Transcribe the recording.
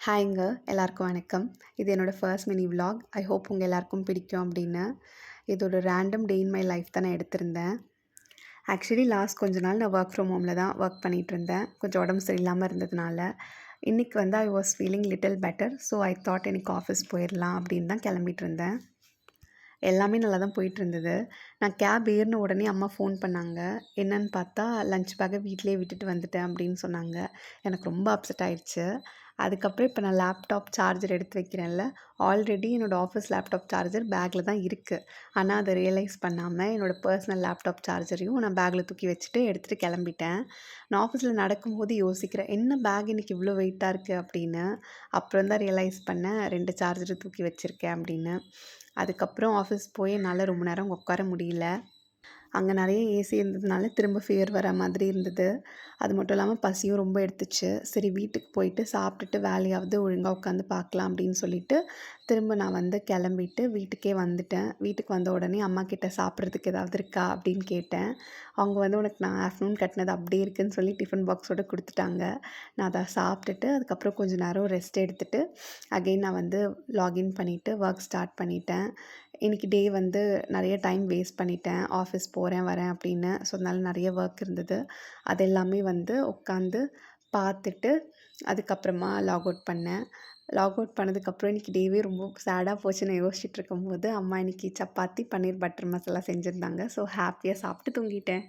ஹாய்ங்க எல்லாருக்கும் வணக்கம். இது என்னோட first mini vlog. I hope உங்கள் எல்லாருக்கும் பிடிக்கும் அப்படின்னு. இதோட random day in my life தான் நான் எடுத்திருந்தேன். ஆக்சுவலி லாஸ்ட் கொஞ்ச நாள் நான் ஒர்க் ஃப்ரம் ஹோமில் தான் ஒர்க் பண்ணிகிட்டு இருந்தேன். கொஞ்சம் உடம்பு சரியில்லாமல் இருந்ததுனால. இன்றைக்கி வந்து I was feeling little better. So I thought இன்னைக்கு ஆஃபீஸ் போயிடலாம் அப்படின்னு தான் கிளம்பிட்டு இருந்தேன். எல்லாமே நல்லா தான் போயிட்டுருந்தது. நான் கேப் ஏறின உடனே அம்மா ஃபோன் பண்ணாங்க. என்னன்னு பார்த்தா, லஞ்ச் பேக்கை வீட்டிலேயே விட்டுட்டு வந்துட்டேன் அப்படின்னு சொன்னாங்க. எனக்கு ரொம்ப அப்செட் ஆயிடுச்சு. அதுக்கப்புறம் இப்போ நான் லேப்டாப் சார்ஜர் எடுத்து வைக்கிறேன்ல, ஆல்ரெடி என்னோடய ஆஃபீஸ் லேப்டாப் சார்ஜர் பேக்கில் தான் இருக்குது. ஆனால் அதை ரியலைஸ் பண்ணாமல் என்னோடய பர்சனல் லேப்டாப் சார்ஜரையும் நான் பேக்கில் தூக்கி வச்சுட்டு எடுத்துகிட்டு கிளம்பிட்டேன். நான் ஆஃபீஸில் நடக்கும்போது யோசிக்கிறேன், என்ன பேக் இன்றைக்கி இவ்வளோ வெயிட்டாக இருக்குது அப்படின்னு. அப்புறம் தான் ரியலைஸ் பண்ணேன் 2 சார்ஜர் தூக்கி வச்சுருக்கேன் அப்படின்னு. அதுக்கப்புறம் ஆஃபீஸ் போய் என்னால் ரொம்ப நேரம் உட்கார முடியல. அங்கே நிறைய ஏசி இருந்ததுனால திரும்ப ஃபீவர் வர மாதிரி இருந்தது. அது மட்டும் இல்லாமல் பசியும் ரொம்ப எடுத்துச்சு. சரி வீட்டுக்கு போயிட்டு சாப்பிட்டுட்டு வேலையாவது ஒழுங்காக உட்காந்து பார்க்கலாம் அப்படின்னு சொல்லிட்டு திரும்ப நான் வந்து கிளம்பிட்டு வீட்டுக்கே வந்துட்டேன். வீட்டுக்கு வந்த உடனே அம்மா கிட்ட சாப்பிட்றதுக்கு ஏதாவது இருக்கா அப்படின்னு கேட்டேன். அவங்க வந்து உனக்கு நான் ஆஃப்டர்நூன் கட்டினது அப்படியே இருக்குன்னு சொல்லி டிஃபன் பாக்ஸோடு கொடுத்துட்டாங்க. நான் அதை சாப்பிட்டுட்டு அதுக்கப்புறம் கொஞ்சம் நேரம் ரெஸ்ட் எடுத்துகிட்டு அகெயின் நான் வந்து லாகின் பண்ணிவிட்டு ஒர்க் ஸ்டார்ட் பண்ணிட்டேன். இன்றைக்கி டே வந்து நிறைய டைம் வேஸ்ட் பண்ணிட்டேன். ஆஃபீஸ் போகிறேன் வரேன் அப்படின்னு. ஸோ அதனால நிறைய ஒர்க் இருந்தது. அது எல்லாமே வந்து உட்காந்து பார்த்துட்டு அதுக்கப்புறமா லாக் அவுட் பண்ணேன். லாக் அவுட் பண்ணதுக்கப்புறம் இன்றைக்கி டேவே ரொம்ப சேடாக போச்சுன்னு யோசிச்சுட்டு இருக்கும்போது அம்மா இன்றைக்கி சப்பாத்தி பன்னீர் பட்டர் மசாலா செஞ்சுருந்தாங்க. ஸோ ஹாப்பியாக சாப்பிட்டு தூங்கிட்டேன்.